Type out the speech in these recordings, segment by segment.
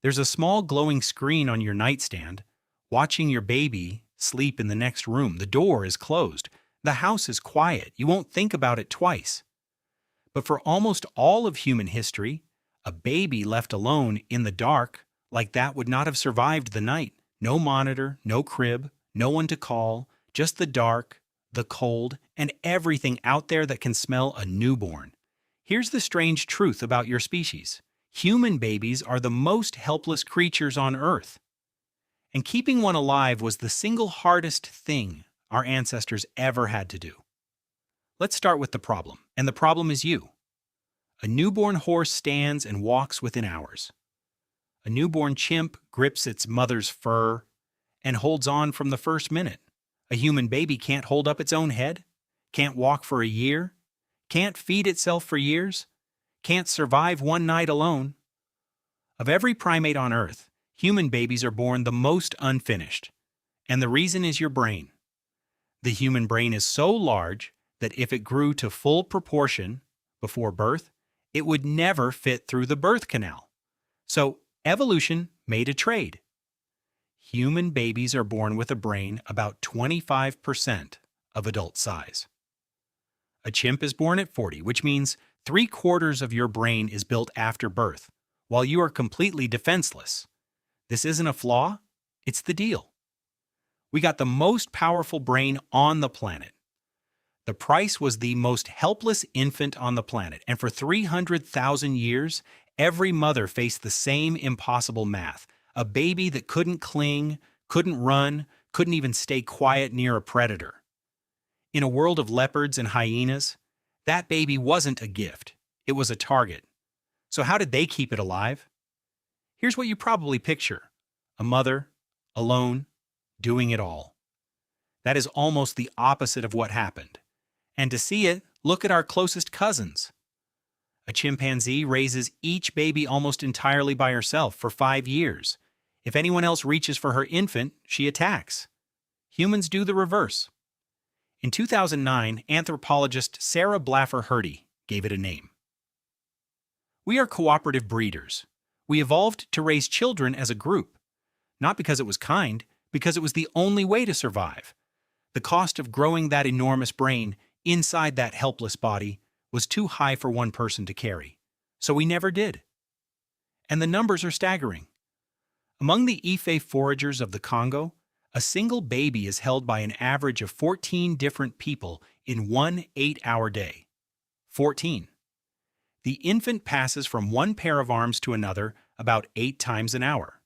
There's a small glowing screen on your nightstand, watching your baby sleep in the next room. The door is closed. The house is quiet. You won't think about it twice. But for almost all of human history, a baby left alone in the dark like that would not have survived the night. No monitor, no crib, no one to call, just the dark, the cold, and everything out there that can smell a newborn. Here's the strange truth about your species. Human babies are the most helpless creatures on Earth. And keeping one alive was the single hardest thing our ancestors ever had to do. Let's start with the problem, and the problem is you. A newborn horse stands and walks within hours. A newborn chimp grips its mother's fur and holds on from the first minute. A human baby can't hold up its own head, can't walk for a year, can't feed itself for years, can't survive one night alone. Of every primate on Earth, human babies are born the most unfinished. And the reason is your brain. The human brain is so large that if it grew to full proportion before birth, it would never fit through the birth canal. So evolution made a trade. Human babies are born with a brain about 25% of adult size. A chimp is born at 40, which means 3/4 of your brain is built after birth, while you are completely defenseless. This isn't a flaw, it's the deal. We got the most powerful brain on the planet. The price was the most helpless infant on the planet, and for 300,000 years, every mother faced the same impossible math. A baby that couldn't cling, couldn't run, couldn't even stay quiet near a predator. In a world of leopards and hyenas, that baby wasn't a gift, it was a target. So how did they keep it alive? Here's what you probably picture: a mother, alone, doing it all. That is almost the opposite of what happened. And to see it, look at our closest cousins. A chimpanzee raises each baby almost entirely by herself for 5 years. If anyone else reaches for her infant, she attacks. Humans do the reverse. In 2009, anthropologist Sarah Blaffer-Hrdy gave it a name. We are cooperative breeders. We evolved to raise children as a group. Not because it was kind, because it was the only way to survive. The cost of growing that enormous brain inside that helpless body was too high for one person to carry. So we never did. And the numbers are staggering. Among the Ife foragers of the Congo, a single baby is held by an average of 14 different people in one 8-hour day. 14. The infant passes from one pair of arms to another about 8 times an hour.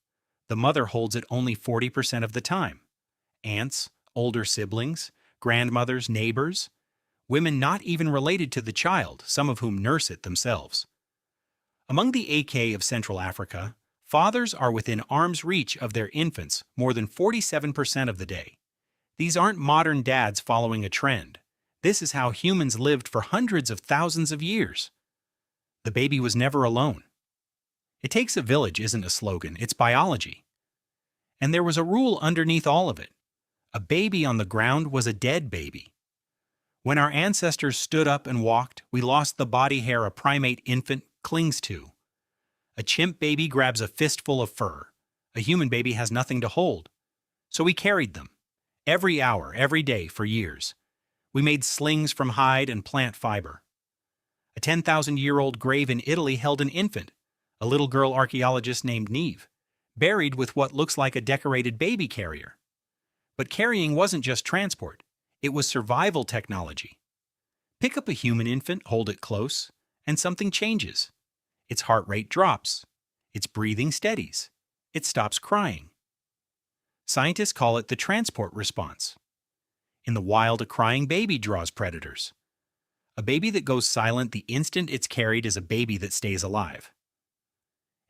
The mother holds it only 40% of the time. Aunts, older siblings, grandmothers, neighbors, women not even related to the child, some of whom nurse it themselves. Among the AK of Central Africa, fathers are within arm's reach of their infants more than 47% of the day. These aren't modern dads following a trend. This is how humans lived for hundreds of thousands of years. The baby was never alone. It takes a village isn't a slogan, it's biology. And there was a rule underneath all of it. A baby on the ground was a dead baby. When our ancestors stood up and walked, we lost the body hair a primate infant clings to. A chimp baby grabs a fistful of fur. A human baby has nothing to hold. So we carried them. Every hour, every day, for years. We made slings from hide and plant fiber. A 10,000-year-old grave in Italy held an infant, a little girl archaeologist named Neve, buried with what looks like a decorated baby carrier. But carrying wasn't just transport. It was survival technology. Pick up a human infant, hold it close, and something changes. Its heart rate drops. Its breathing steadies. It stops crying. Scientists call it the transport response. In the wild, a crying baby draws predators. A baby that goes silent the instant it's carried is a baby that stays alive.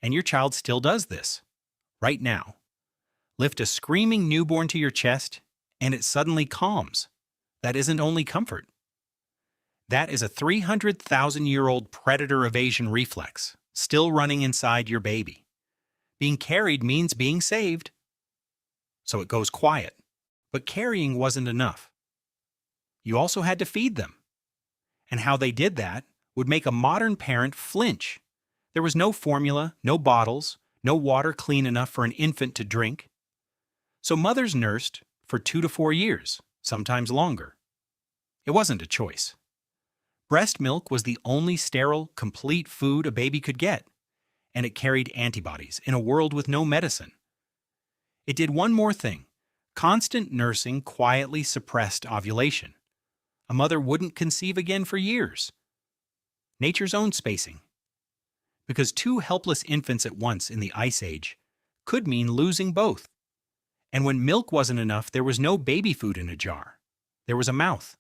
And your child still does this, right now. Lift a screaming newborn to your chest, and it suddenly calms. That isn't only comfort. That is a 300,000-year-old predator evasion reflex, still running inside your baby. Being carried means being saved. So it goes quiet. But carrying wasn't enough. You also had to feed them. And how they did that would make a modern parent flinch. There was no formula, no bottles, no water clean enough for an infant to drink. So mothers nursed for 2 to 4 years, sometimes longer. It wasn't a choice. Breast milk was the only sterile, complete food a baby could get, and it carried antibodies in a world with no medicine. It did one more thing. Constant nursing quietly suppressed ovulation. A mother wouldn't conceive again for years. Nature's own spacing. Because 2 helpless infants at once in the Ice Age could mean losing both. And when milk wasn't enough, there was no baby food in a jar. There was a mouth.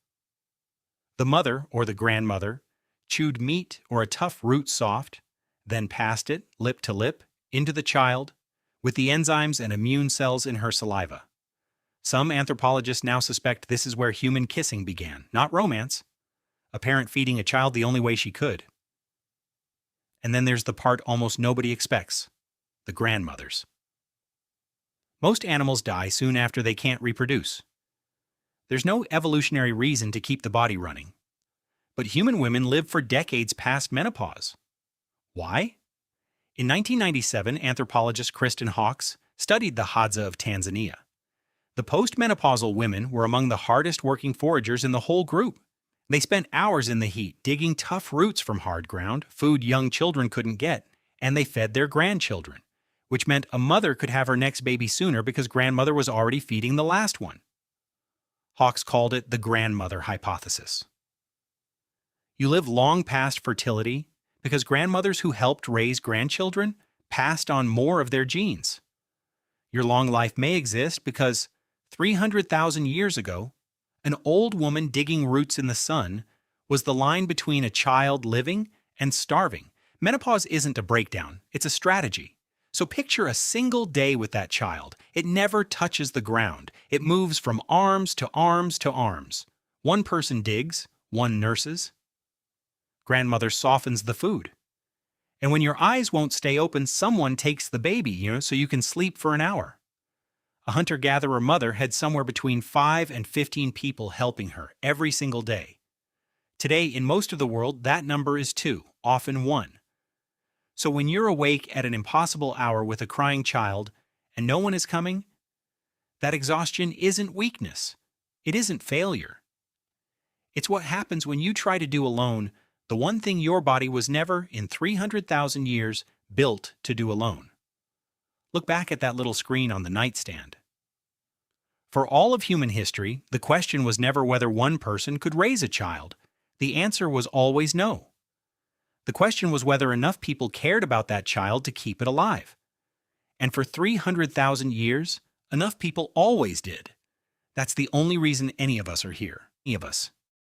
The mother, or the grandmother, chewed meat or a tough root soft, then passed it, lip to lip, into the child, with the enzymes and immune cells in her saliva. Some anthropologists now suspect this is where human kissing began, not romance. A parent feeding a child the only way she could. And then there's the part almost nobody expects, the grandmothers. Most animals die soon after they can't reproduce. There's no evolutionary reason to keep the body running. But human women live for decades past menopause. Why? In 1997, anthropologist Kristen Hawkes studied the Hadza of Tanzania. The postmenopausal women were among the hardest working foragers in the whole group. They spent hours in the heat digging tough roots from hard ground, food young children couldn't get, and they fed their grandchildren, which meant a mother could have her next baby sooner because grandmother was already feeding the last one. Hawkes called it the grandmother hypothesis. You live long past fertility because grandmothers who helped raise grandchildren passed on more of their genes. Your long life may exist because 300,000 years ago, an old woman digging roots in the sun was the line between a child living and starving. Menopause isn't a breakdown, it's a strategy. So picture a single day with that child. It never touches the ground. It moves from arms to arms to arms. One person digs, one nurses. Grandmother softens the food. And when your eyes won't stay open, someone takes the baby, so you can sleep for an hour. A hunter-gatherer mother had somewhere between 5 and 15 people helping her every single day. Today, in most of the world, that number is 2, often 1. So when you're awake at an impossible hour with a crying child and no one is coming, that exhaustion isn't weakness. It isn't failure. It's what happens when you try to do alone the one thing your body was never, in 300,000 years, built to do alone. Look back at that little screen on the nightstand. For all of human history, the question was never whether one person could raise a child. The answer was always no. The question was whether enough people cared about that child to keep it alive. And for 300,000 years, enough people always did. That's the only reason any of us are here. Any of us.